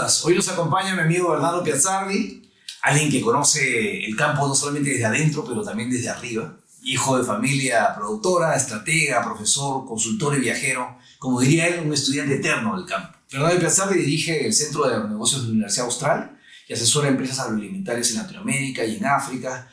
estás? Hoy nos acompaña mi amigo Bernardo Piazzardi, alguien que conoce el campo no solamente desde adentro, pero también desde arriba. Hijo de familia productora, estratega, profesor, consultor y viajero. Como diría él, un estudiante eterno del campo. Bernardo Piazzardi dirige el Centro de Negocios de la Universidad Austral y asesora a empresas agroalimentarias en Latinoamérica y en África.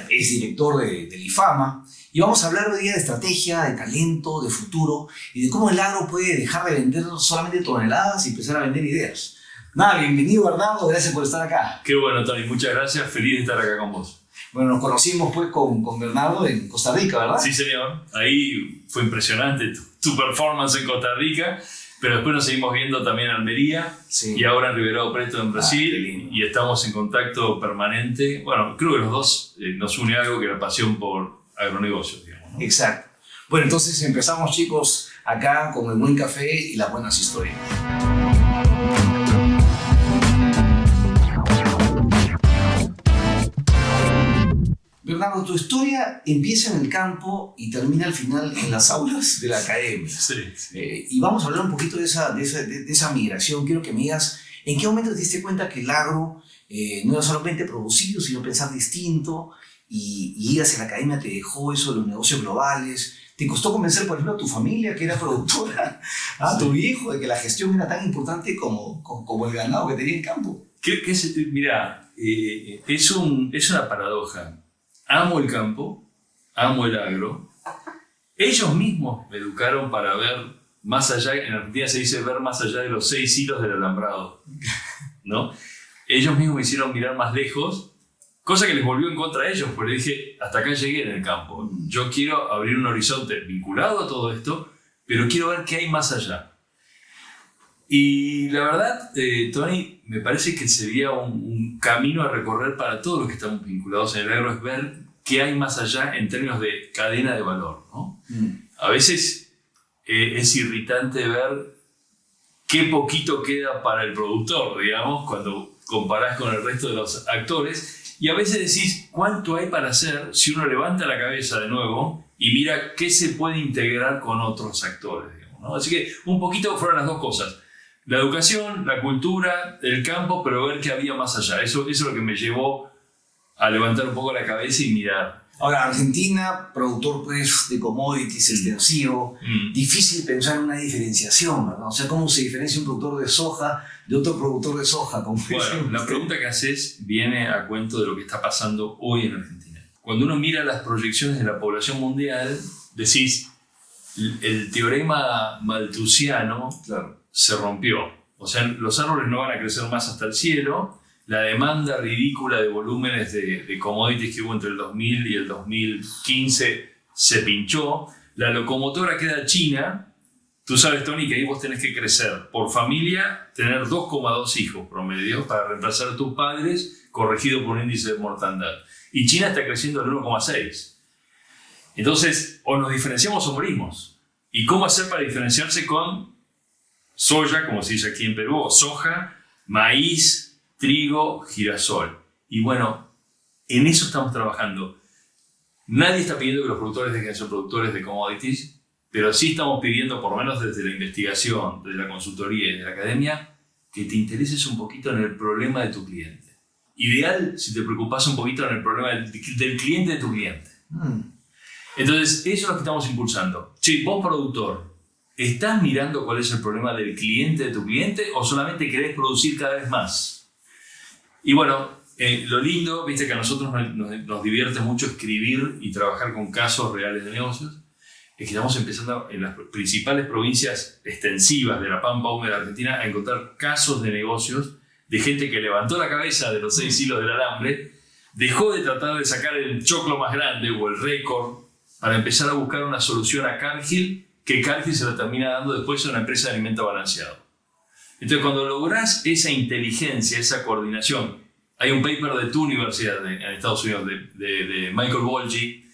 Es director del IFAMA. Y vamos a hablar hoy día de estrategia, de talento, de futuro y de cómo el agro puede dejar de vender solamente toneladas y empezar a vender ideas. Nada, bienvenido Bernardo, gracias por estar acá. Qué bueno, Tony, muchas gracias, feliz de estar acá con vos. Bueno, nos conocimos pues con Bernardo en Costa Rica, ¿verdad? Sí, señor. Ahí fue impresionante tu performance en Costa Rica, pero después nos seguimos viendo también en Almería, sí, y ahora en Ribeirão Preto en Brasil, y estamos en contacto permanente. Bueno, creo que los dos nos une algo que es la pasión por agronegocios, digamos, ¿no? Exacto. Bueno, entonces empezamos, chicos, acá con el buen café y las buenas historias. Bernardo, tu historia empieza en el campo y termina al final en las aulas de la academia. Sí, sí. Y vamos a hablar un poquito de esa migración. Quiero que me digas, ¿en qué momento te diste cuenta que el agro no era solamente producir, sino pensar distinto? Y ir hacia la academia te dejó eso de los negocios globales. ¿Te costó convencer, por ejemplo, a tu familia, que era productora, a tu hijo, de que la gestión era tan importante como el ganado que tenía en campo? Mira, es una paradoja. Amo el campo, amo el agro. Ellos mismos me educaron para ver más allá, en Argentina se dice ver más allá de los 6 hilos del alambrado, ¿no? Ellos mismos me hicieron mirar más lejos, cosa que les volvió en contra a ellos, porque dije, hasta acá llegué en el campo. Yo quiero abrir un horizonte vinculado a todo esto, pero quiero ver qué hay más allá. Y la verdad, Tony, me parece que sería un camino a recorrer para todos los que estamos vinculados en el agro, es ver qué hay más allá en términos de cadena de valor, ¿no? A veces es irritante ver qué poquito queda para el productor, digamos, cuando comparás con el resto de los actores, y a veces decís cuánto hay para hacer si uno levanta la cabeza de nuevo y mira qué se puede integrar con otros actores, digamos, ¿no? Así que un poquito fueron las dos cosas. La educación, la cultura, el campo, pero ver qué había más allá. Eso es lo que me llevó a levantar un poco la cabeza y mirar. Ahora, Argentina, productor pues, de commodities extensivo, difícil pensar en una diferenciación, ¿verdad? O sea, ¿cómo se diferencia un productor de soja de otro productor de soja? Bueno, la pregunta que haces viene a cuento de lo que está pasando hoy en Argentina. Cuando uno mira las proyecciones de la población mundial, decís, el teorema malthusiano, claro, se rompió. O sea, los árboles no van a crecer más hasta el cielo. La demanda ridícula de volúmenes de commodities que hubo entre el 2000 y el 2015 se pinchó. La locomotora queda china. Tú sabes, Tony, que ahí vos tenés que crecer por familia, tener 2,2 hijos promedio para reemplazar a tus padres, corregido por un índice de mortandad. Y China está creciendo al 1,6. Entonces, o nos diferenciamos o morimos. ¿Y cómo hacer para diferenciarse con soya, como se dice aquí en Perú, o soja, maíz, trigo, girasol? Y bueno, en eso estamos trabajando. Nadie está pidiendo que los productores dejen de ser productores de commodities, pero sí estamos pidiendo, por lo menos desde la investigación, desde la consultoría y de la academia, que te intereses un poquito en el problema de tu cliente. Ideal si te preocupas un poquito en el problema del cliente de tu cliente. Entonces, eso es lo que estamos impulsando. Che, vos productor, ¿estás mirando cuál es el problema del cliente de tu cliente o solamente querés producir cada vez más? Y bueno, lo lindo, viste que a nosotros nos divierte mucho escribir y trabajar con casos reales de negocios, es que estamos empezando en las principales provincias extensivas de la Pampa Húmeda de Argentina a encontrar casos de negocios de gente que levantó la cabeza de los 6 hilos del alambre, dejó de tratar de sacar el choclo más grande o el récord para empezar a buscar una solución a Cargill, que Cargill se la termina dando después a una empresa de alimento balanceado. Entonces, cuando lográs esa inteligencia, esa coordinación, hay un paper de tu universidad en Estados Unidos, de Michael Bolgi,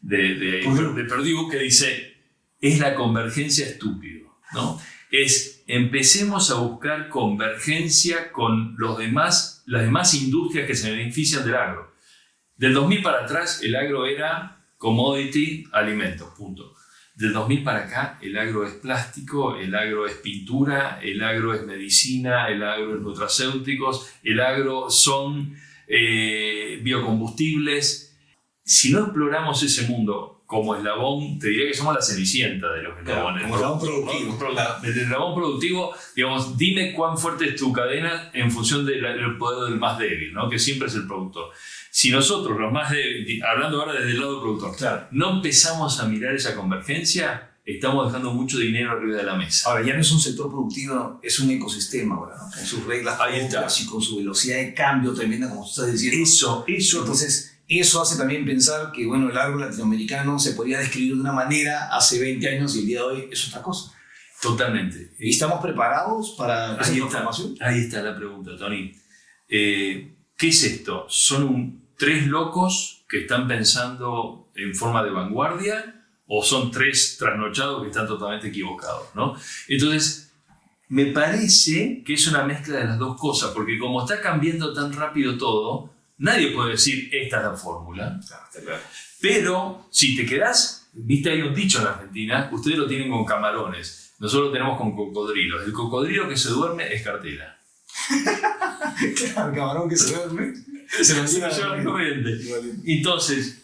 de Purdue, que dice, es la convergencia estúpido, ¿no? Empecemos a buscar convergencia con las demás industrias que se benefician del agro. Del 2000 para atrás, el agro era commodity, alimentos, punto. del 2000 para acá, el agro es plástico, el agro es pintura, el agro es medicina, el agro es nutracéuticos, el agro son biocombustibles. Si no exploramos ese mundo como eslabón, te diría que somos la cenicienta de los eslabones. Como eslabón productivo. El eslabón productivo, digamos, dime cuán fuerte es tu cadena en función del poder del más débil, ¿no? Que siempre es el productor. Si nosotros, los más débiles, hablando ahora desde el lado productor, Claro. no empezamos a mirar esa convergencia, estamos dejando mucho dinero arriba de la mesa. Ahora, ya no es un sector productivo, es un ecosistema ahora, ¿no? Con sus reglas Ahí está. propias y con su velocidad de cambio tremenda, como tú estás diciendo. Eso. Entonces, eso hace también pensar que, bueno, el agro latinoamericano se podría describir de una manera hace 20 años y el día de hoy es otra cosa. Totalmente. ¿Y estamos preparados para esa Ahí transformación? Ahí está la pregunta, Tony. ¿Qué es esto? ¿Son 3 locos que están pensando en forma de vanguardia o son 3 trasnochados que están totalmente equivocados, ¿no? Entonces, me parece que es una mezcla de las dos cosas, porque como está cambiando tan rápido todo, nadie puede decir esta es la fórmula. Claro. Pero si te quedás, viste, hay un dicho en la Argentina, ustedes lo tienen con camarones, nosotros lo tenemos con cocodrilos. El cocodrilo que se duerme es cartera. Claro, el camarón que se duerme se lo lleva la corriente. Entonces,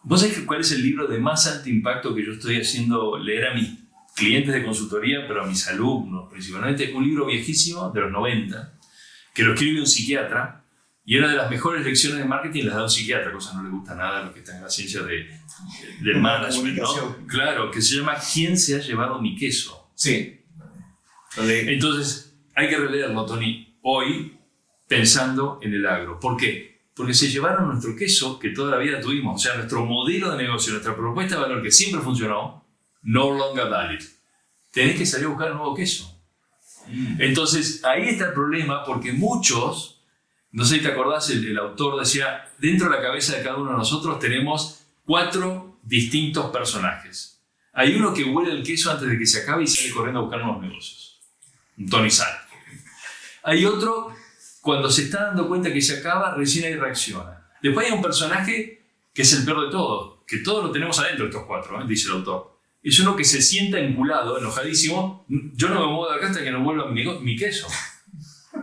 ¿vos sabés cuál es el libro de más alto impacto que yo estoy haciendo leer a mis clientes de consultoría, pero a mis alumnos principalmente? Un libro viejísimo de los 90, que lo escribe un psiquiatra, y era de las mejores lecciones de marketing las da un psiquiatra, cosa no le gusta nada a los que están en la ciencia del management, ¿no? Claro, que se llama ¿Quién se ha llevado mi queso? Sí. Entonces, hay que releerlo, Tony, hoy pensando en el agro. ¿Por qué? Porque se llevaron nuestro queso que toda la vida tuvimos, o sea, nuestro modelo de negocio, nuestra propuesta de valor que siempre funcionó, no longer valid. Tenés que salir a buscar un nuevo queso. Entonces, ahí está el problema, porque muchos, no sé si te acordás, el autor decía, dentro de la cabeza de cada uno de nosotros tenemos 4 distintos personajes. Hay uno que huele el queso antes de que se acabe y sale corriendo a buscar nuevos negocios. Un Tony Sal. Hay otro, cuando se está dando cuenta que se acaba, recién ahí reacciona. Después hay un personaje que es el peor de todos, que todos lo tenemos adentro, estos 4, dice el autor. Es uno que se sienta enculado, enojadísimo. Yo no me muevo de acá hasta que no vuelva mi queso.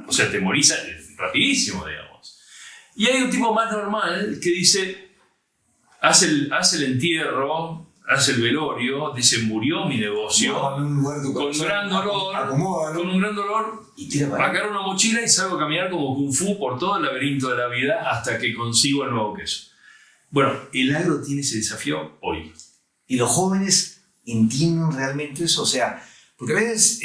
O sea, te morís rapidísimo, digamos. Y hay un tipo más normal que dice, hace el entierro, hace el velorio, dice, murió mi negocio, con un gran dolor, y tira para agarro una mochila y salgo a caminar como Kung Fu por todo el laberinto de la vida hasta que consigo el nuevo queso. Bueno, el agro tiene ese desafío hoy. ¿Y los jóvenes entienden realmente eso? O sea, porque a veces,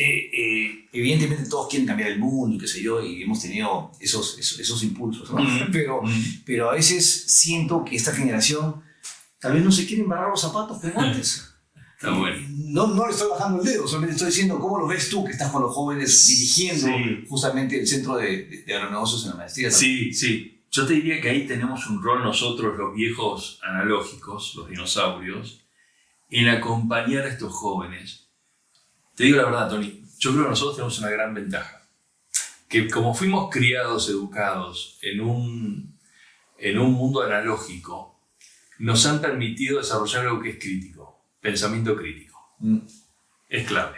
evidentemente todos quieren cambiar el mundo y qué sé yo, y hemos tenido esos impulsos, ¿no? Pero a veces siento que esta generación tal vez no se quiere embarrar los zapatos como antes. Está bueno. No le estoy bajando el dedo, solamente estoy diciendo cómo lo ves tú que estás con los jóvenes dirigiendo justamente el centro de agronegocios en la maestría. Sí. Yo te diría que ahí tenemos un rol nosotros, los viejos analógicos, los dinosaurios, en acompañar a estos jóvenes. Te digo la verdad, Tony, yo creo que nosotros tenemos una gran ventaja. Que como fuimos criados, educados en un mundo analógico, nos han permitido desarrollar algo que es crítico, pensamiento crítico. Es clave.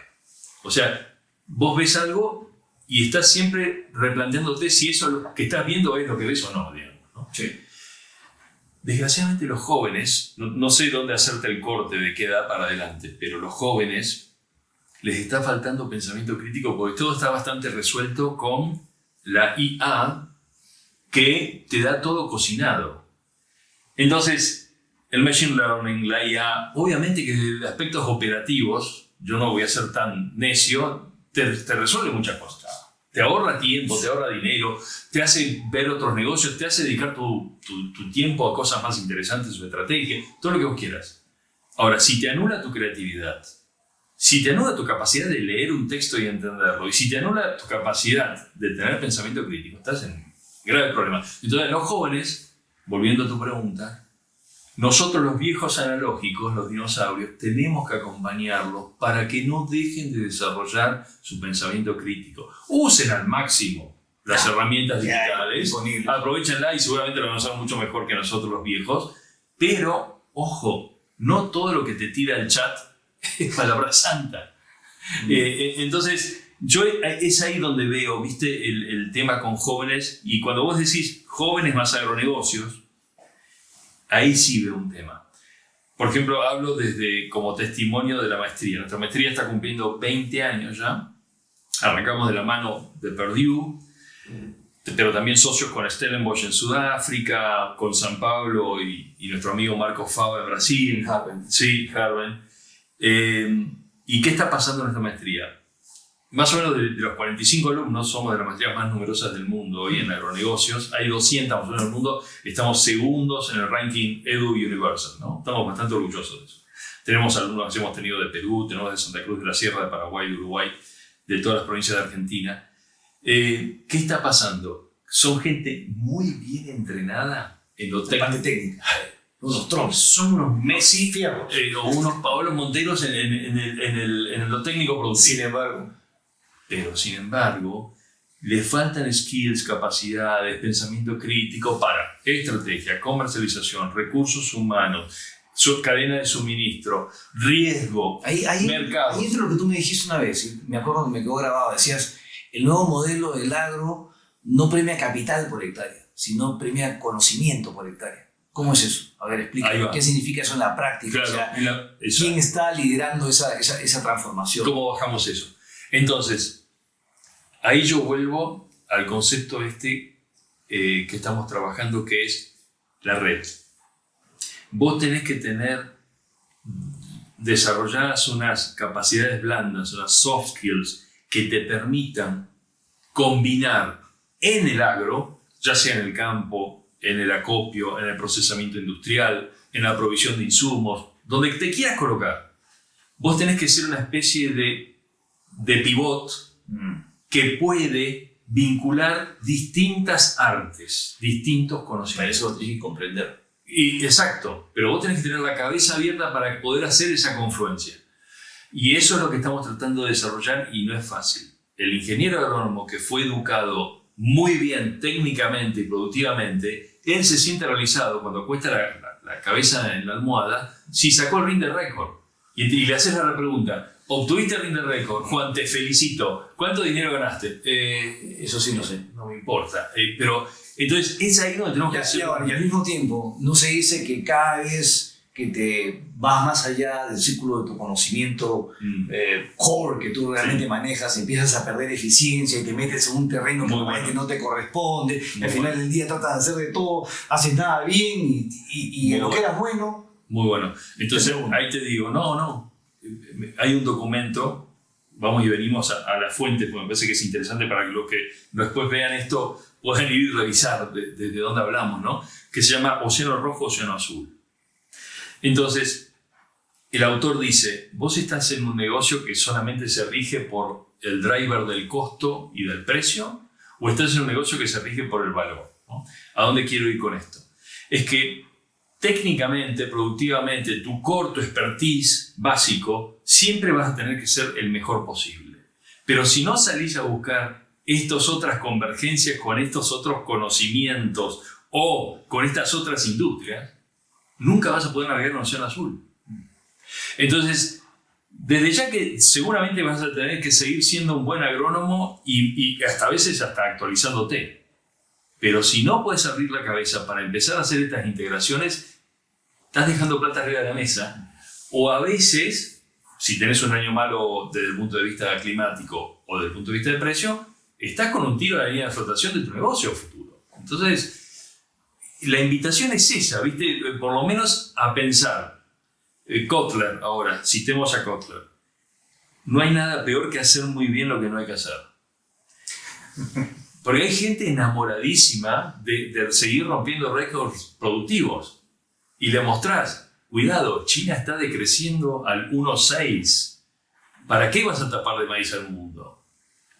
O sea, vos ves algo y estás siempre replanteándote si eso que estás viendo es lo que ves o no, digamos, ¿no? Sí. Desgraciadamente los jóvenes, no sé dónde hacerte el corte de qué edad para adelante, pero los jóvenes les está faltando pensamiento crítico porque todo está bastante resuelto con la IA que te da todo cocinado. Entonces, el Machine Learning, la IA, obviamente que de aspectos operativos, yo no voy a ser tan necio, te resuelve muchas cosas. Te ahorra tiempo, te ahorra dinero, te hace ver otros negocios, te hace dedicar tu tiempo a cosas más interesantes, su estrategia, todo lo que vos quieras. Ahora, si te anula tu creatividad, si te anula tu capacidad de leer un texto y entenderlo, y si te anula tu capacidad de tener pensamiento crítico, estás en grave problema. Entonces, los jóvenes, volviendo a tu pregunta, nosotros los viejos analógicos, los dinosaurios, tenemos que acompañarlos para que no dejen de desarrollar su pensamiento crítico. Usen al máximo las herramientas digitales, aprovechenla y seguramente lo van a usar mucho mejor que nosotros los viejos, pero, ojo, no todo lo que te tira el chat es palabra santa. Entonces, yo es ahí donde veo, ¿viste? El tema con jóvenes, y cuando vos decís jóvenes más agronegocios, ahí sí veo un tema. Por ejemplo, hablo desde como testimonio de la maestría. Nuestra maestría está cumpliendo 20 años ya. Arrancamos de la mano de Purdue, pero también socios con Stellenbosch en Sudáfrica, con San Pablo y nuestro amigo Marco Fava en Brasil. Harvard. Sí, Harvard. ¿Y qué está pasando en nuestra maestría? Más o menos de los 45 alumnos, somos de las maestrías más numerosas del mundo hoy en agronegocios. Hay 200 más o menos en el mundo. Estamos segundos en el ranking Edu Universal, ¿no? Estamos bastante orgullosos de eso. Tenemos alumnos que hemos tenido de Perú, tenemos de Santa Cruz de la Sierra, de Paraguay, de Uruguay, de todas las provincias de Argentina. ¿Qué está pasando? Son gente muy bien entrenada en lo técnico. Unos trolls. Son unos Messi fierros. o unos Paolo Monteros en lo técnico productivo. Sin embargo, le faltan skills, capacidades, pensamiento crítico para estrategia, comercialización, recursos humanos, cadena de suministro, riesgo, mercado. Ahí entra lo que tú me dijiste una vez, y me acuerdo que me quedó grabado. Decías, el nuevo modelo del agro no premia capital por hectárea, sino premia conocimiento por hectárea. ¿Cómo es eso? A ver, explícame. ¿Qué significa eso en la práctica? Claro, O sea, ¿quién está liderando esa transformación? ¿Cómo bajamos eso? Entonces, ahí yo vuelvo al concepto que estamos trabajando, que es la red. Vos tenés que tener desarrolladas unas capacidades blandas, unas soft skills que te permitan combinar en el agro, ya sea en el campo, en el acopio, en el procesamiento industrial, en la provisión de insumos, donde te quieras colocar. Vos tenés que ser una especie de pivot que puede vincular distintas artes, distintos conocimientos. Para eso tienes que comprender. Exacto, pero vos tenés que tener la cabeza abierta para poder hacer esa confluencia. Y eso es lo que estamos tratando de desarrollar y no es fácil. El ingeniero agrónomo que fue educado muy bien técnicamente y productivamente, él se siente realizado cuando acuesta la cabeza en la almohada si sacó el ring de récord. Y le haces la pregunta, ¿obtuviste el ring de récord? Juan, te felicito. ¿Cuánto dinero ganaste? Eso sí no sé. No me importa. Pero entonces es ahí donde tenemos que hacer. Y al mismo tiempo, no se dice que cada vez que te vas más allá del círculo de tu conocimiento core que tú realmente manejas, empiezas a perder eficiencia y te metes en un terreno que normalmente no te corresponde, y al final del día tratas de hacer de todo, haces nada bien y en lo que eras bueno. Muy bueno. Entonces ahí te digo, no, hay un documento, vamos y venimos a la fuente, porque me parece que es interesante para que los que después vean esto puedan ir y revisar de dónde hablamos, ¿no? Que se llama Océano Rojo, Océano Azul. Entonces, el autor dice, vos estás en un negocio que solamente se rige por el driver del costo y del precio, o estás en un negocio que se rige por el valor, ¿no? ¿A dónde quiero ir con esto? Es que técnicamente, productivamente, tu core, tu expertise básico, siempre vas a tener que ser el mejor posible. Pero si no salís a buscar estas otras convergencias con estos otros conocimientos o con estas otras industrias, nunca vas a poder navegar en el Océano Azul. Entonces, desde ya que seguramente vas a tener que seguir siendo un buen agrónomo y hasta a veces hasta actualizándote. Pero si no puedes abrir la cabeza para empezar a hacer estas integraciones, estás dejando plata arriba de la mesa. O a veces, si tenés un año malo desde el punto de vista climático o desde el punto de vista de precio, estás con un tiro a la línea de flotación de tu negocio futuro. Entonces, la invitación es esa, ¿viste? Por lo menos a pensar. Kotler, ahora, citemos a Kotler. No hay nada peor que hacer muy bien lo que no hay que hacer. Porque hay gente enamoradísima de seguir rompiendo récords productivos. Y le mostrás, cuidado, China está decreciendo al 1,6. ¿Para qué vas a tapar de maíz al mundo?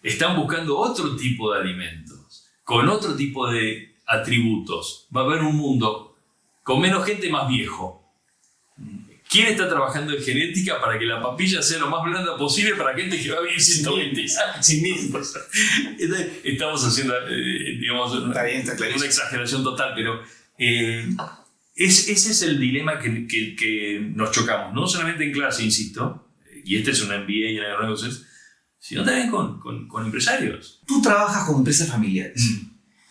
Están buscando otro tipo de alimentos, con otro tipo de atributos. Va a haber un mundo con menos gente, más viejo. ¿Quién está trabajando en genética para que la papilla sea lo más blanda posible para gente que va a vivir 120 años? Estamos haciendo, digamos, una exageración total, pero ese es el dilema que nos chocamos. No solamente en clase, insisto, y este es un MBA en agronegocios, sino también con empresarios. Tú trabajas con empresas familiares.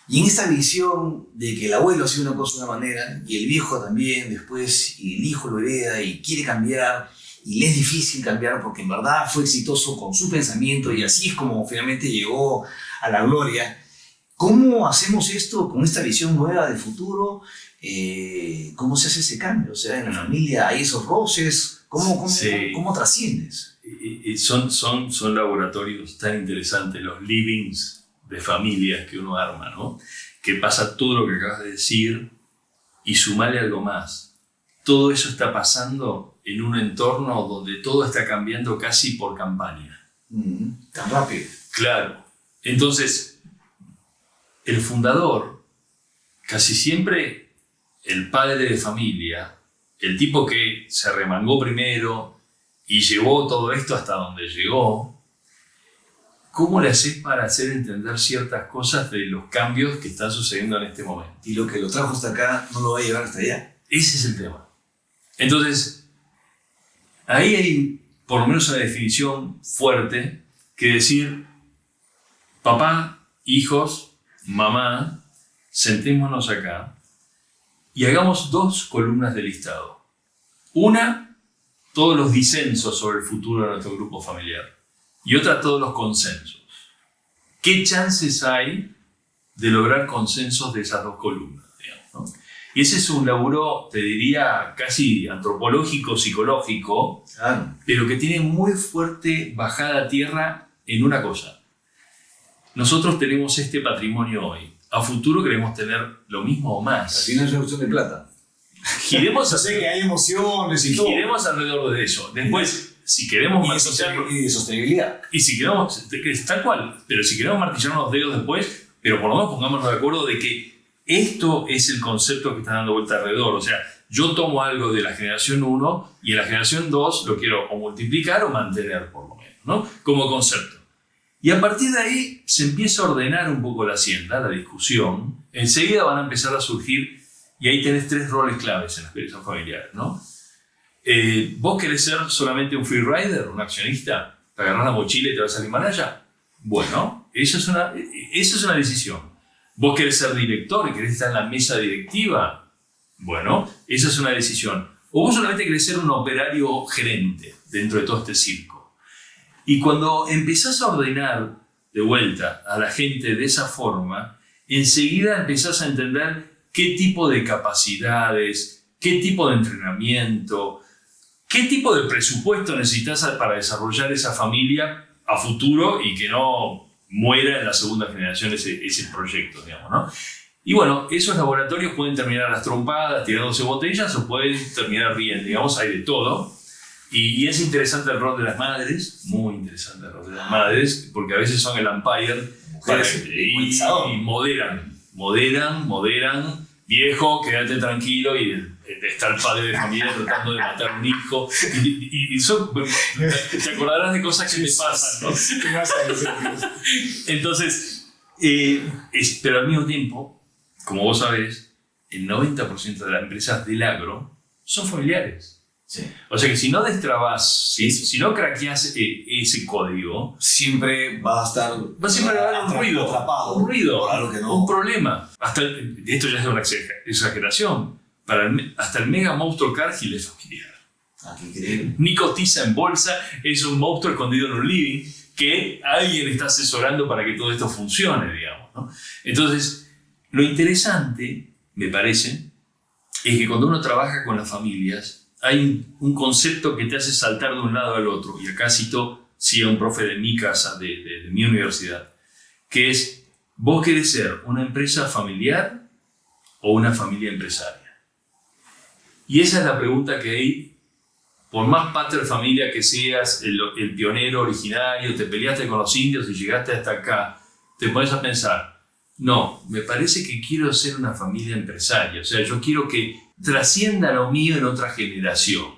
Y en esta visión de que el abuelo hacía una cosa de una manera y el viejo también después y el hijo lo hereda y quiere cambiar y le es difícil cambiar porque en verdad fue exitoso con su pensamiento y así es como finalmente llegó a la gloria. ¿Cómo hacemos esto con esta visión nueva del futuro? ¿Cómo se hace ese cambio? O sea, en la familia hay esos roces. ¿Cómo trasciendes? Son laboratorios tan interesantes, los livings de familias que uno arma, ¿no? Que pasa todo lo que acabas de decir y sumarle algo más. Todo eso está pasando en un entorno donde todo está cambiando casi por campaña. Tan rápido. Claro. Entonces, el fundador, casi siempre el padre de familia, el tipo que se arremangó primero y llevó todo esto hasta donde llegó, ¿cómo le haces para hacer entender ciertas cosas de los cambios que están sucediendo en este momento? Y lo que lo trajo hasta acá no lo va a llevar hasta allá. Ese es el tema. Entonces, ahí hay por lo menos una definición fuerte que decir, papá, hijos, mamá, sentémonos acá y hagamos 2 columnas de listado. Una, todos los disensos sobre el futuro de nuestro grupo familiar. Y otra, todos los consensos. ¿Qué chances hay de lograr consensos de esas 2 columnas? Digamos, ¿no? Y ese es un laburo, te diría, casi antropológico, psicológico, pero que tiene muy fuerte bajada a tierra en una cosa. Nosotros tenemos este patrimonio hoy. A futuro queremos tener lo mismo o más. Al final es reducción de plata. Giremos sé que hay emociones y todo. Giremos alrededor de eso. Después, si queremos martillarnos... Y de sostenibilidad. Y si queremos, tal cual, pero si queremos martillarnos los dedos después, pero por lo menos pongámonos de acuerdo de que esto es el concepto que está dando vuelta alrededor. O sea, yo tomo algo de la generación 1 y en la generación 2 lo quiero o multiplicar o mantener por lo menos, ¿no? Como concepto. Y a partir de ahí se empieza a ordenar un poco la hacienda, la discusión. Enseguida van a empezar a surgir, y ahí tenés 3 roles claves en las experiencias familiares, ¿no? ¿Vos querés ser solamente un free rider, un accionista? ¿Te agarrás la mochila y te vas al Himalaya? Bueno, esa es una decisión. ¿Vos querés ser director y querés estar en la mesa directiva? Bueno, esa es una decisión. O vos solamente querés ser un operario gerente dentro de todo este circo. Y cuando empezás a ordenar de vuelta a la gente de esa forma, enseguida empezás a entender qué tipo de capacidades, qué tipo de entrenamiento, qué tipo de presupuesto necesitas para desarrollar esa familia a futuro y que no muera en la segunda generación ese proyecto, digamos, ¿no? Y bueno, esos laboratorios pueden terminar a las trompadas, tirándose botellas, o pueden terminar bien, digamos, hay de todo. Y es interesante el rol de las madres, muy interesante el rol de las madres, porque a veces son el umpire y moderan, viejo, quédate tranquilo, y está el padre de familia tratando de matar a un hijo. Te acordarás de cosas que te pasan, ¿no? Entonces, pero al mismo tiempo, como vos sabés, el 90% de las empresas del agro son familiares. Sí. O sea que si no destrabás, si no craqueás ese código, siempre va a estar... siempre va a haber atrapado, un ruido, algo que no. un problema. Esto ya es una exageración. Hasta el mega monstruo Cargill es familiar. Qué increíble. Ni cotiza en bolsa, es un monstruo escondido en un living que alguien está asesorando para que todo esto funcione, digamos, ¿no? Entonces, lo interesante, me parece, es que cuando uno trabaja con las familias, hay un concepto que te hace saltar de un lado al otro. Y acá cito, a un profe de mi casa, de mi universidad, que es, ¿vos querés ser una empresa familiar o una familia empresaria? Y esa es la pregunta que hay. Por más pater familia que seas, el pionero originario, te peleaste con los indios y llegaste hasta acá, te pones a pensar, no, me parece que quiero ser una familia empresaria. O sea, yo quiero que trascienda lo mío en otra generación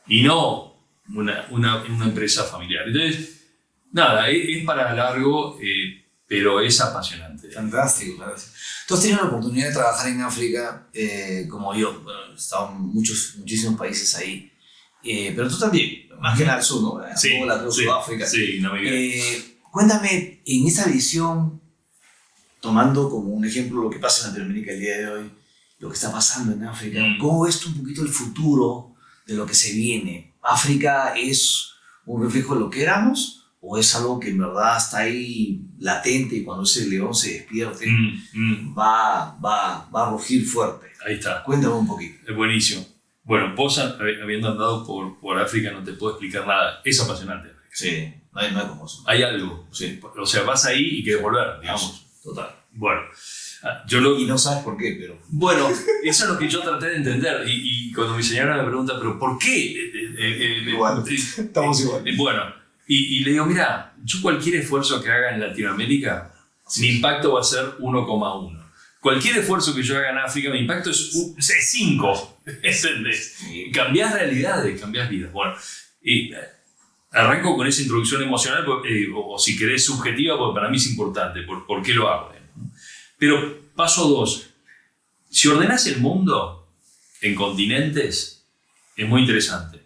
y no una empresa familiar. Entonces, nada, es para largo, pero es apasionante. Fantástico. Tú has tenido la oportunidad de trabajar en África, como yo. Bueno, he estado en muchísimos países ahí. pero tú también, más que nada al sur, ¿no? Sí, Angola, todo Sudáfrica. Sí, Namibia. Cuéntame, en esa visión, tomando como un ejemplo lo que pasa en Latinoamérica el día de hoy, lo que está pasando en África, ¿cómo ves tú un poquito el futuro de lo que se viene? ¿África es un reflejo de lo que éramos o es algo que en verdad está ahí latente y cuando ese león se despierte va a rugir fuerte? Ahí está. Cuéntame un poquito. Es buenísimo. Bueno, vos habiendo andado por África no te puedo explicar nada. Es apasionante. Sí, no hay como eso. Hay algo. Sí. O sea, vas ahí y quieres volver, digamos. Total. Bueno, Y no sabes por qué, pero... Bueno, eso es lo que yo traté de entender. Y cuando mi señora me pregunta, ¿pero por qué? Igual, estamos igual. Bueno, y le digo, mira, yo cualquier esfuerzo que haga en Latinoamérica, mi impacto va a ser 1,1. Cualquier esfuerzo que yo haga en África, mi impacto es 5. ¿Entendés? Sí. Cambiás realidades, cambiás vidas. Bueno, y arranco con esa introducción emocional, o si querés subjetiva, porque para mí es importante. ¿Por qué lo hago? Pero paso 2. Si ordenás el mundo en continentes, es muy interesante.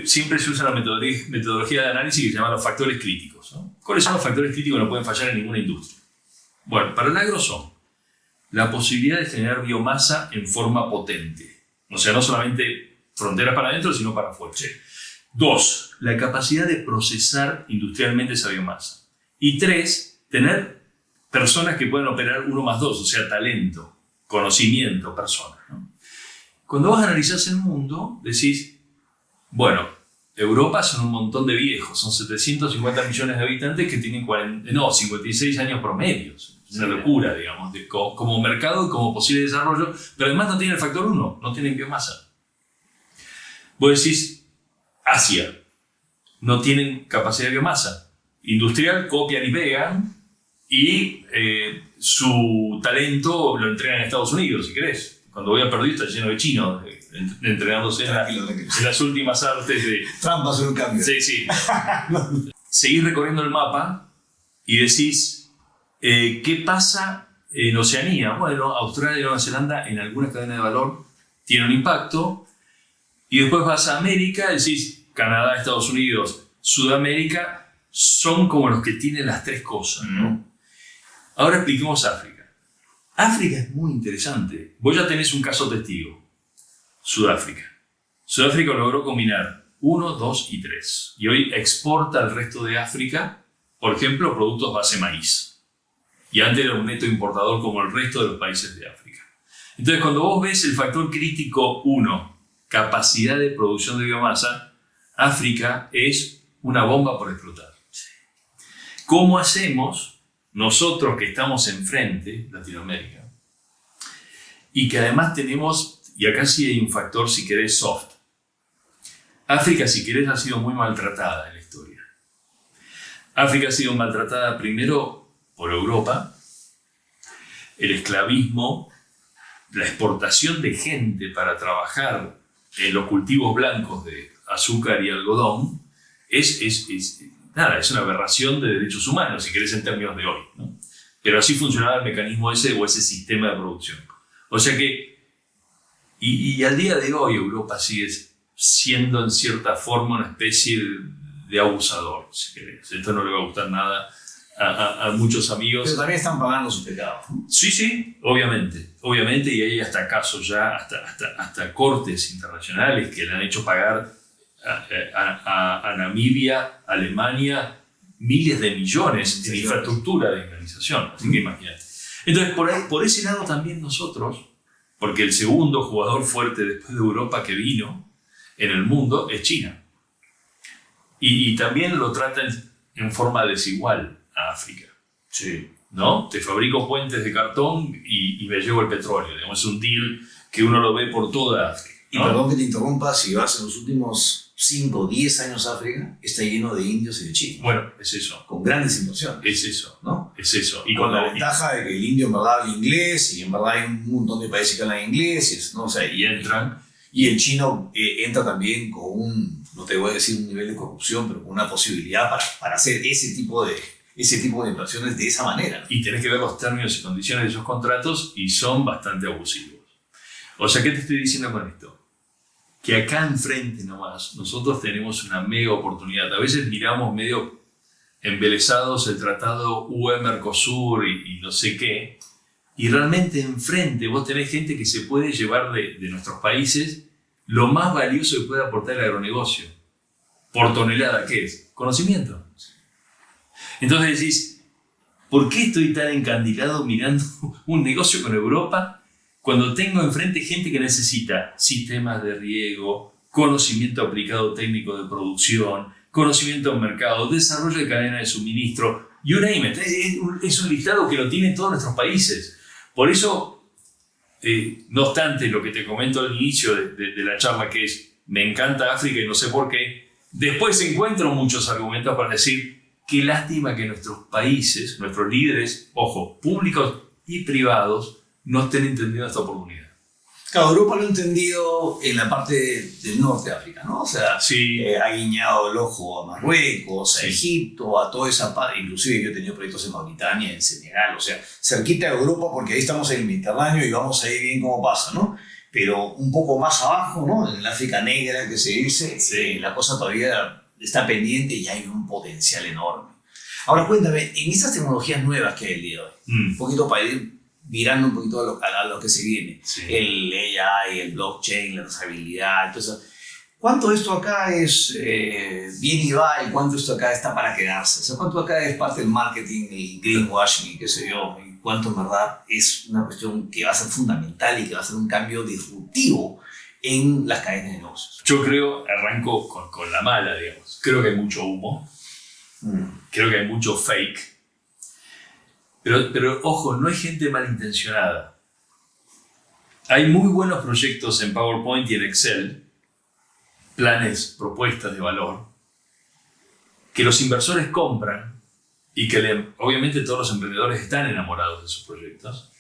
Siempre se usa la metodología de análisis que se llama los factores críticos, ¿no? ¿Cuáles son los factores críticos que no pueden fallar en ninguna industria? Bueno, para el agro son la posibilidad de generar biomasa en forma potente. O sea, no solamente fronteras para adentro, sino para afuera. 2, la capacidad de procesar industrialmente esa biomasa. Y 3, tener personas que pueden operar 1 más 2, o sea, talento, conocimiento, personas, ¿no? Cuando vos analizás el mundo, decís, bueno, Europa son un montón de viejos, son 750 millones de habitantes que tienen 56 años promedios. Es una locura, digamos, como mercado y como posible desarrollo, pero además no tienen el factor 1, no tienen biomasa. Vos decís, Asia, no tienen capacidad de biomasa. Industrial, copian y pegan, y su talento lo entrenan en Estados Unidos, si querés. Cuando voy a Perdido está lleno de chinos entrenándose en las últimas artes de... Trampas en un cambio. Sí. Seguís recorriendo el mapa y decís, ¿qué pasa en Oceanía? Bueno, Australia y Nueva Zelanda en algunas cadenas de valor tienen un impacto. Y después vas a América, decís, Canadá, Estados Unidos, Sudamérica, son como los que tienen las 3 cosas, ¿no? Ahora expliquemos África. África es muy interesante. Vos ya tenés un caso testigo. Sudáfrica. Sudáfrica logró combinar 1, 2 y 3. Y hoy exporta al resto de África, por ejemplo, productos base maíz. Y antes era un neto importador como el resto de los países de África. Entonces, cuando vos ves el factor crítico 1, capacidad de producción de biomasa, África es una bomba por explotar. ¿Cómo hacemos nosotros que estamos enfrente, Latinoamérica, y que además tenemos, y acá sí hay un factor, si querés, soft? África, si querés, ha sido muy maltratada en la historia. África ha sido maltratada primero por Europa, el esclavismo, la exportación de gente para trabajar en los cultivos blancos de azúcar y algodón, es una aberración de derechos humanos, si querés, en términos de hoy, ¿no? Pero así funcionaba el mecanismo ese sistema de producción. O sea que, y al día de hoy Europa sigue siendo en cierta forma una especie de abusador, si querés. Esto no le va a gustar nada a muchos amigos. Pero también están pagando sus pecados. Sí, obviamente, y hay hasta casos ya, hasta cortes internacionales que le han hecho pagar a Namibia, Alemania, miles de millones en infraestructura de organización. Así que imagínate. Entonces, por ese lado también nosotros, porque el segundo jugador fuerte después de Europa que vino en el mundo es China. Y también lo tratan en forma desigual a África. Sí. ¿No? Te fabrico puentes de cartón y me llevo el petróleo. Digamos, es un deal que uno lo ve por toda África, ¿no? Y perdón que te interrumpa, si vas en los últimos 5 o 10 años a África, está lleno de indios y de chinos. Bueno, es eso. Con grandes inversiones. Es eso, ¿no? Es eso. Y con la ventaja de que el indio en verdad habla inglés, y en verdad hay un montón de países que hablan inglés, ¿no? O sea, y entran. Y el chino entra también con no te voy a decir un nivel de corrupción, pero con una posibilidad para hacer ese tipo de inversiones de esa manera. Y tenés que ver los términos y condiciones de esos contratos y son bastante abusivos. O sea, ¿qué te estoy diciendo con esto? que acá enfrente nomás nosotros tenemos una mega oportunidad. A veces miramos medio embelesados el tratado UE-Mercosur y no sé qué, y realmente enfrente vos tenés gente que se puede llevar de nuestros países lo más valioso que puede aportar el agronegocio. Por tonelada, ¿qué es? Conocimiento. Entonces decís, ¿por qué estoy tan encandilado mirando un negocio con Europa cuando tengo enfrente gente que necesita sistemas de riego, conocimiento aplicado técnico de producción, conocimiento del mercado, desarrollo de cadena de suministro, you name it? Es un listado que lo tienen todos nuestros países. Por eso, no obstante lo que te comento al inicio de la charla, que es, me encanta África y no sé por qué, después encuentro muchos argumentos para decir, qué lástima que nuestros países, nuestros líderes, ojo, públicos y privados, no estén entendiendo esta oportunidad. Claro, Europa lo ha entendido en la parte del norte de África, ¿no? O sea, sí. Ha guiñado el ojo a Marruecos, a Sí. Egipto, a toda esa parte. Inclusive yo he tenido proyectos en Mauritania, en Senegal, o sea, cerquita de Europa porque ahí estamos en el Mediterráneo y vamos a ir bien cómo pasa, ¿no? Pero un poco más abajo, ¿no? En el África negra que se dice, Sí. la cosa todavía está pendiente y hay un potencial enorme. Ahora cuéntame, en estas tecnologías nuevas que hay el día de hoy, un poquito para ir mirando un poquito a lo que se viene, Sí. el AI, el blockchain, la trazabilidad, todo eso. ¿Cuánto esto acá es bien y va y cuánto esto acá está para quedarse? O sea, ¿cuánto acá es parte del marketing y greenwashing y qué sé yo? ¿Y cuánto en verdad es una cuestión que va a ser fundamental y que va a ser un cambio disruptivo en las cadenas de negocios? Yo creo, arranco con la mala, digamos. Creo que hay mucho humo. Creo que hay mucho fake. Pero ojo, no hay gente malintencionada. Hay muy buenos proyectos en PowerPoint y en Excel, planes, propuestas de valor, que los inversores compran y que obviamente todos los emprendedores están enamorados de sus proyectos,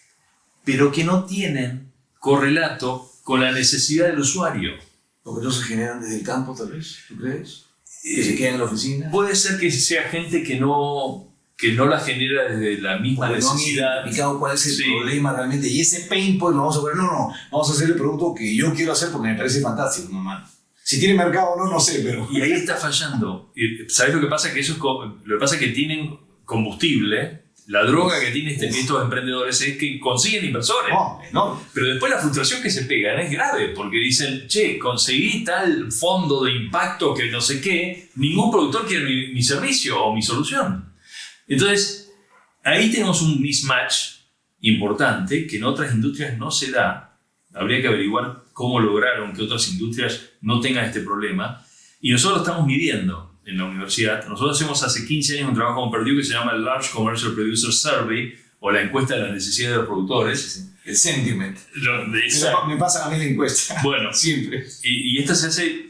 pero que no tienen correlato con la necesidad del usuario. Porque no se generan desde el campo, tal vez, ¿tú crees? Que se queden en la oficina. Puede ser que sea gente que no la genera desde la misma necesidad. No han identificado cuál es el Sí. problema realmente. Y ese pain point lo vamos a poner. No, vamos a hacer el producto que yo quiero hacer porque me parece fantástico, mamá. Si tiene mercado o no, no sé, pero... Y ahí está fallando. ¿Sabes lo que pasa? Que lo que pasa es que tienen combustible. La droga que tienen estos emprendedores es que consiguen inversores. No. Pero después la frustración que se pegan es grave, porque dicen, che, conseguí tal fondo de impacto que no sé qué, ningún productor quiere mi servicio o mi solución. Entonces, ahí tenemos un mismatch importante que en otras industrias no se da. Habría que averiguar cómo lograron que otras industrias no tengan este problema. Y nosotros lo estamos midiendo en la universidad. Nosotros hacemos hace 15 años un trabajo con Purdue que se llama el Large Commercial Producer Survey, o la encuesta de las necesidades de los productores. Sí. El sentiment. Exacto. Me pasa a mí la encuesta. Bueno, siempre. Y esta se hace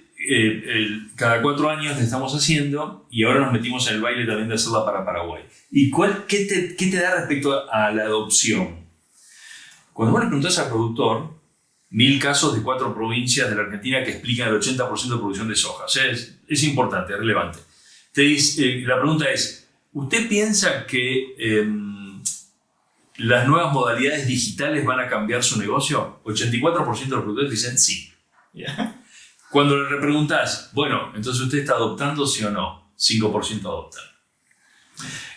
cada 4 años, la estamos haciendo, y ahora nos metimos en el baile también de hacerla para Paraguay. ¿Y qué te da respecto a la adopción? Cuando vos le preguntás al productor, 1000 casos de 4 provincias de la Argentina que explican el 80% de producción de soja. O sea, es importante, es relevante. La pregunta es, ¿usted piensa que las nuevas modalidades digitales van a cambiar su negocio? 84% de los productores dicen sí. Yeah. Cuando le repreguntás, bueno, entonces usted está adoptando, sí o no, 5% adoptan.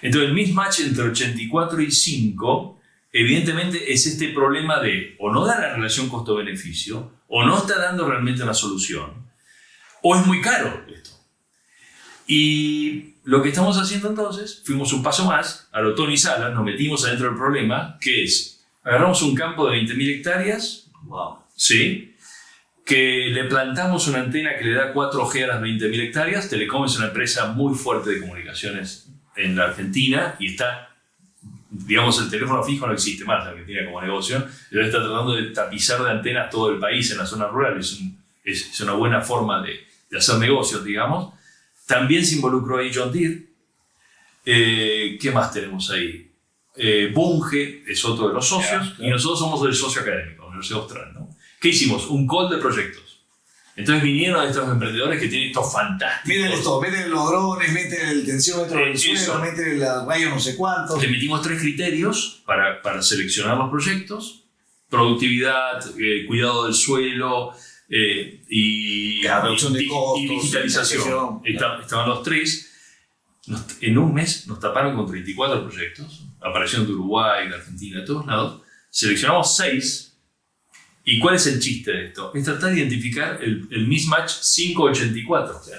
Entonces el mismatch entre 84 y 5 evidentemente es este problema de o no da la relación costo-beneficio, o no está dando realmente una solución, o es muy caro esto. Y lo que estamos haciendo entonces, fuimos un paso más, a lo Tony Sala, nos metimos adentro del problema, que es, agarramos un campo de 20.000 hectáreas, Wow. ¿sí? Que le plantamos una antena que le da 4G a las 20.000 hectáreas. Telecom es una empresa muy fuerte de comunicaciones en la Argentina y está, digamos, el teléfono fijo no existe más en Argentina como negocio. Él está tratando de tapizar de antenas todo el país en las zonas rurales. Es una buena forma de hacer negocios, digamos. También se involucró ahí John Deere. ¿Qué más tenemos ahí? Bunge es otro de los socios, y nosotros somos el socio académico, la Universidad Austral, ¿no? ¿Qué hicimos? Un call de proyectos. Entonces vinieron estos emprendedores que tienen estos fantásticos... Meten los drones, meten el tensiómetro del suelo, meten el rayo no sé cuánto. Le metimos 3 criterios para seleccionar los proyectos: productividad, cuidado del suelo, y reducción de costos, y digitalización. Estaban los tres. En un mes nos taparon con 34 proyectos. Aparecieron de Uruguay, de Argentina, de todos lados. Seleccionamos 6. ¿Y cuál es el chiste de esto? Es tratar de identificar el mismatch 584. O sea,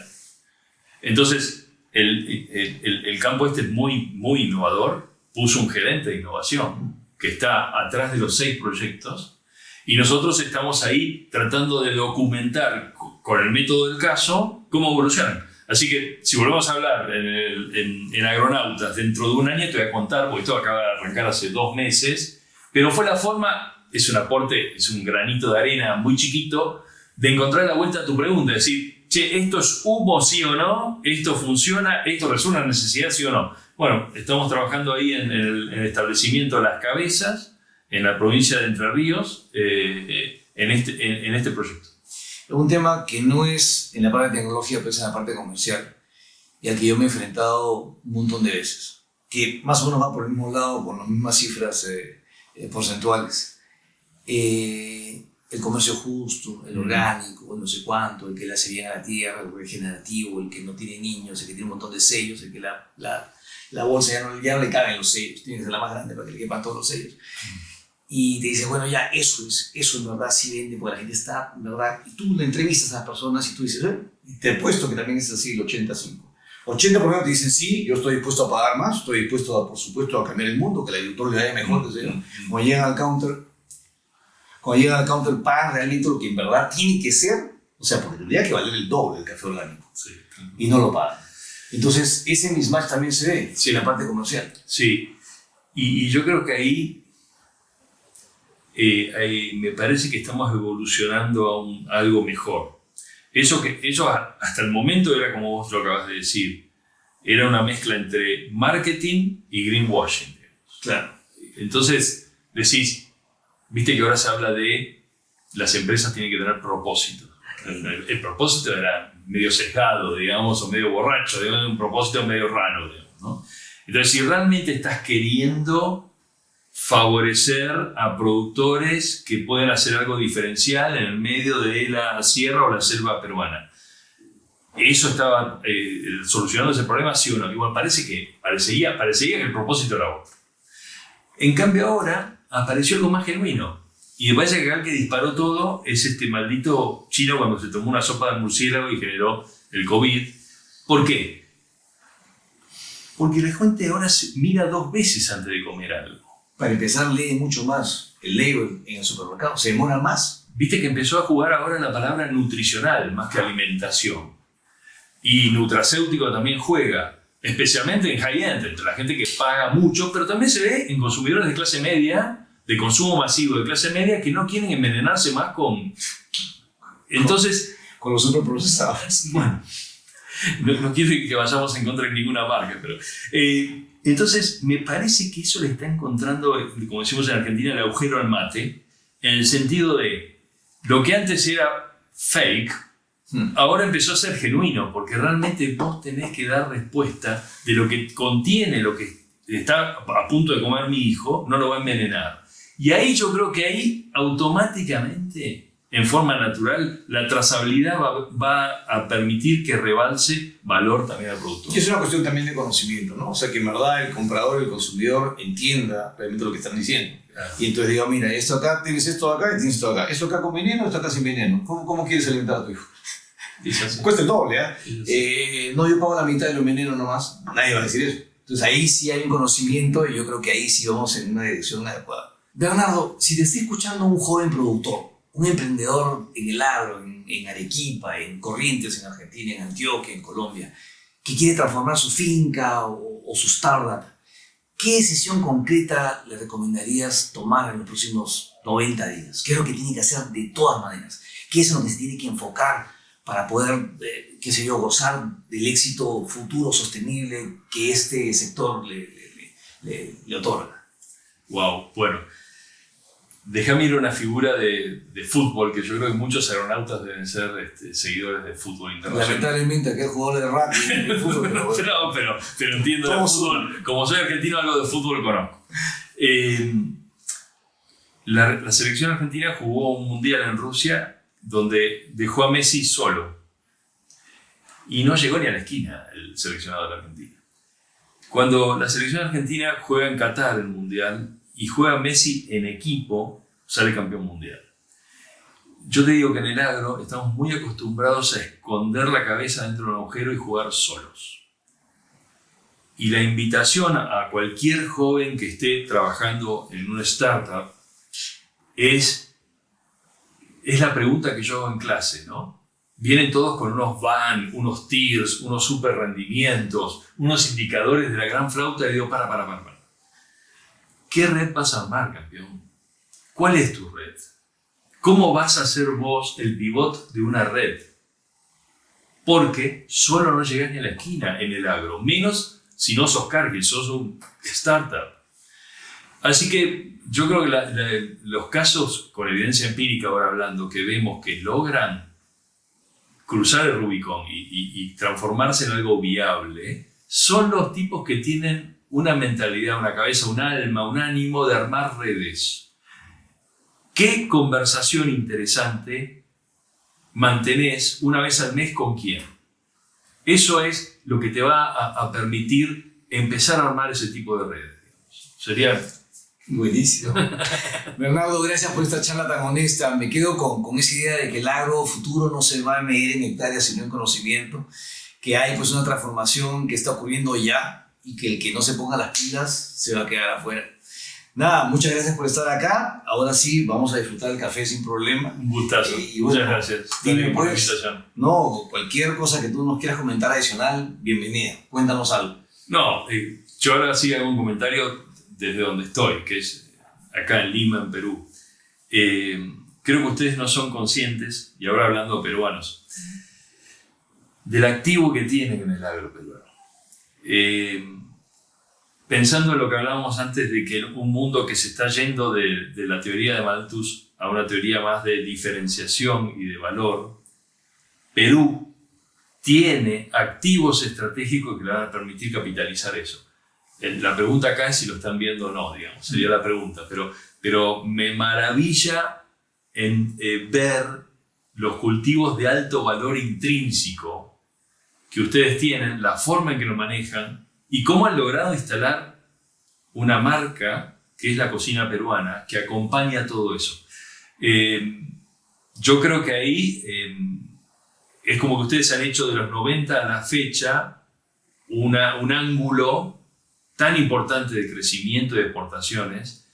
entonces, el campo este es muy innovador. Puso un gerente de innovación que está atrás de los 6 proyectos. Y nosotros estamos ahí tratando de documentar con el método del caso cómo evolucionan. Así que si volvemos a hablar en Agronautas dentro de un año, te voy a contar, porque esto acaba de arrancar hace 2 meses, pero fue la forma, es un aporte, es un granito de arena muy chiquito, de encontrar la vuelta a tu pregunta, decir, che, ¿esto es humo sí o no? ¿Esto funciona? ¿Esto resuelve una necesidad sí o no? Bueno, estamos trabajando ahí en el establecimiento de Las Cabezas, en la provincia de Entre Ríos, en este proyecto. Un tema que no es en la parte de tecnología, pero es en la parte comercial, y al que yo me he enfrentado un montón de veces, que más o menos va por el mismo lado, con las mismas cifras porcentuales. El comercio justo, el orgánico, el no sé cuánto, el que le hace bien a la tierra, el regenerativo, el que no tiene niños, el que tiene un montón de sellos, el que la bolsa ya no le caben los sellos, tiene que ser la más grande para que le quepan todos los sellos. Y te dice, bueno, ya, eso en verdad sí vende, porque la gente está, en verdad, y tú le entrevistas a las personas y tú dices, y te apuesto que también es así el 85. 80% te dicen, sí, yo estoy dispuesto a pagar más, estoy dispuesto, por supuesto, a cambiar el mundo, que el agricultor le vaya mejor, que sea. Cuando llegan al counter, pagan realmente lo que en verdad tiene que ser, o sea, porque tendría que valer el doble del café orgánico, sí, y no lo pagan. Entonces, ese mismatch también se ve en la parte comercial. Sí, y yo creo que ahí me parece que estamos evolucionando a algo mejor. Eso hasta el momento era, como vos lo acabas de decir, era una mezcla entre marketing y greenwashing. Claro. Entonces decís, viste que ahora se habla de las empresas tienen que tener propósito. El propósito era medio sesgado, digamos, o medio borracho, digamos, un propósito medio raro, digamos, ¿no? Entonces, si realmente estás queriendo favorecer a productores que pueden hacer algo diferencial en el medio de la sierra o la selva peruana, ¿eso estaba solucionando ese problema, sí o no? Igual parecía que el propósito era otro. En cambio ahora apareció algo más genuino. Y me parece que acá el que disparó todo es este maldito chino cuando se tomó una sopa de murciélago y generó el COVID. ¿Por qué? Porque la gente ahora mira 2 veces antes de comer algo. Para empezar, lee mucho más el label en el supermercado, se demora más. Viste que empezó a jugar ahora la palabra nutricional más que alimentación. Y nutracéutico también juega, especialmente en high-end, entre la gente que paga mucho, pero también se ve en consumidores de clase media, de consumo masivo de clase media, que no quieren envenenarse más con... Entonces... Con los superprocesados. Bueno, no quiero que vayamos en contra de ninguna marca, pero... entonces, me parece que eso le está encontrando, como decimos en Argentina, el agujero al mate, en el sentido de lo que antes era fake, ahora empezó a ser genuino, porque realmente vos tenés que dar respuesta de lo que contiene, lo que está a punto de comer mi hijo, no lo va a envenenar. Y ahí yo creo que ahí automáticamente, en forma natural, la trazabilidad va a permitir que rebalse valor también al productor. Y es una cuestión también de conocimiento, ¿no? O sea, que en verdad el comprador, el consumidor entienda realmente lo que están diciendo. Claro. Y entonces digo, mira, esto acá, tienes esto acá y tienes esto acá. Esto acá con veneno, esto acá sin veneno. ¿Cómo quieres alimentar a tu hijo? Cuesta el doble, ¿eh? No, yo pago la mitad de los venenos nomás. Nadie va a decir eso. Entonces ahí sí hay un conocimiento y yo creo que ahí sí vamos en una dirección adecuada. Bernardo, si te está escuchando un joven productor, un emprendedor en el agro, en Arequipa, en Corrientes, en Argentina, en Antioquia, en Colombia, que quiere transformar su finca o su startup, ¿qué decisión concreta le recomendarías tomar en los próximos 90 días? ¿Qué es lo que tiene que hacer de todas maneras? ¿Qué es en lo que se tiene que enfocar para poder, gozar del éxito futuro sostenible que este sector le otorga? Wow, bueno. Déjame ir a una figura de fútbol, que yo creo que muchos aeronautas deben ser seguidores de fútbol internacional. Lamentablemente, aquel jugador de rugby de fútbol, pero entiendo de fútbol. Como soy argentino, algo de fútbol conozco. La selección argentina jugó un mundial en Rusia donde dejó a Messi solo. Y no llegó ni a la esquina el seleccionado de la Argentina. Cuando la selección argentina juega en Qatar el Mundial y juega Messi en equipo, sale campeón mundial. Yo te digo que en el agro estamos muy acostumbrados a esconder la cabeza dentro de un agujero y jugar solos. Y la invitación a cualquier joven que esté trabajando en una startup es la pregunta que yo hago en clase, ¿no? Vienen todos con unos van, unos tiers, unos super rendimientos, unos indicadores de la gran flauta y digo, para. ¿Qué red vas a armar, campeón? ¿Cuál es tu red? ¿Cómo vas a ser vos el pivot de una red? Porque solo no llegás ni a la esquina en el agro, menos si no sos Cargill, sos un startup. Así que yo creo que los casos con evidencia empírica, ahora hablando, que vemos que logran cruzar el Rubicón y transformarse en algo viable, son los tipos que tienen una mentalidad, una cabeza, un alma, un ánimo de armar redes. ¿Qué conversación interesante mantenés una vez al mes con quién? Eso es lo que te va a permitir empezar a armar ese tipo de redes. Sería... Buenísimo. Bernardo, gracias por esta charla tan honesta. Me quedo con esa idea de que el agro futuro no se va a medir en hectáreas, sino en conocimiento, que hay pues una transformación que está ocurriendo ya y que el que no se ponga las pilas se va a quedar afuera. Nada, muchas gracias por estar acá. Ahora sí, vamos a disfrutar el café sin problema. Un gustazo. Bueno, muchas gracias. Dime, por la pues, invitación. no, cualquier cosa que tú nos quieras comentar adicional, bienvenida. Cuéntanos algo. No, yo ahora sí hago un comentario desde donde estoy, que es acá en Lima, en Perú. Creo que ustedes no son conscientes, y ahora hablando de peruanos, del activo que tienen en el agro peruano. Pensando en lo que hablábamos antes de que un mundo que se está yendo de la teoría de Malthus a una teoría más de diferenciación y de valor, Perú tiene activos estratégicos que le van a permitir capitalizar eso. La pregunta acá es si lo están viendo o no, digamos, sería la pregunta, pero me maravilla en ver los cultivos de alto valor intrínseco que ustedes tienen, la forma en que lo manejan y cómo han logrado instalar una marca que es la cocina peruana, que acompaña todo eso. Yo creo que ahí es como que ustedes han hecho de los 90 a la fecha un ángulo tan importante de crecimiento y de exportaciones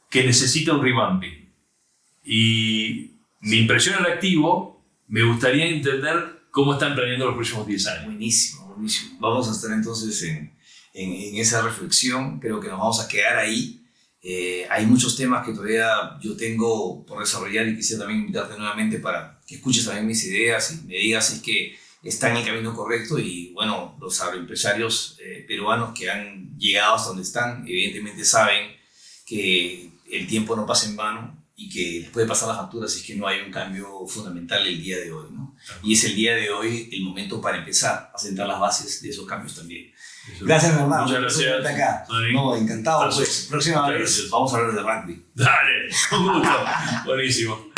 que necesita un revamping. Y me impresiona el activo, me gustaría entender cómo están planeando los próximos 10 años. Buenísimo, buenísimo. Vamos a estar entonces en esa reflexión, creo que nos vamos a quedar ahí. Hay muchos temas que todavía yo tengo por desarrollar y quisiera también invitarte nuevamente para que escuches también mis ideas y me digas si es que está en el camino correcto. Y bueno, los agroempresarios peruanos que han llegado hasta donde están, evidentemente saben que el tiempo no pasa en vano y que les puede pasar la factura si es que no hay un cambio fundamental el día de hoy, ¿no? Y es el día de hoy el momento para empezar a sentar las bases de esos cambios también. Gracias, Bernardo. Muchas gracias. Acá. No, encantado. Pues, próxima vez vamos a hablar de rugby. Dale, con gusto. Buenísimo.